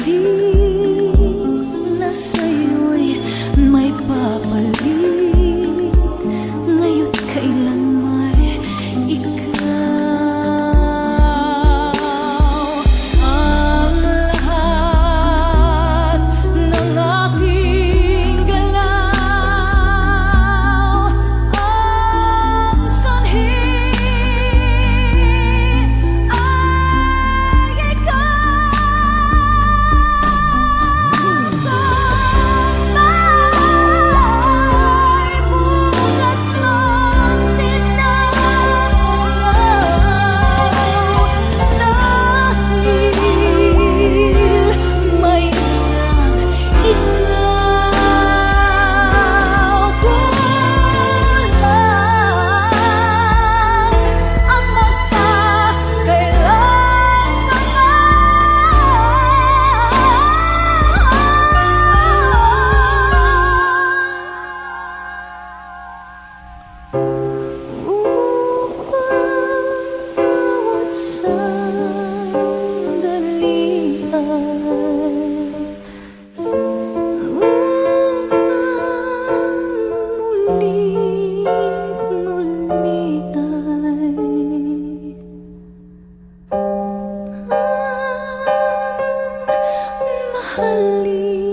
pilit na sa'yo'y may papalit. Ngayo't kailan may ikaw ang lahat ng aking galaw. Ang sanhi ay ikaw. May bukas lang tinanong dahil may isang ikaw. Kulang ang bawat sandali ay mahalin.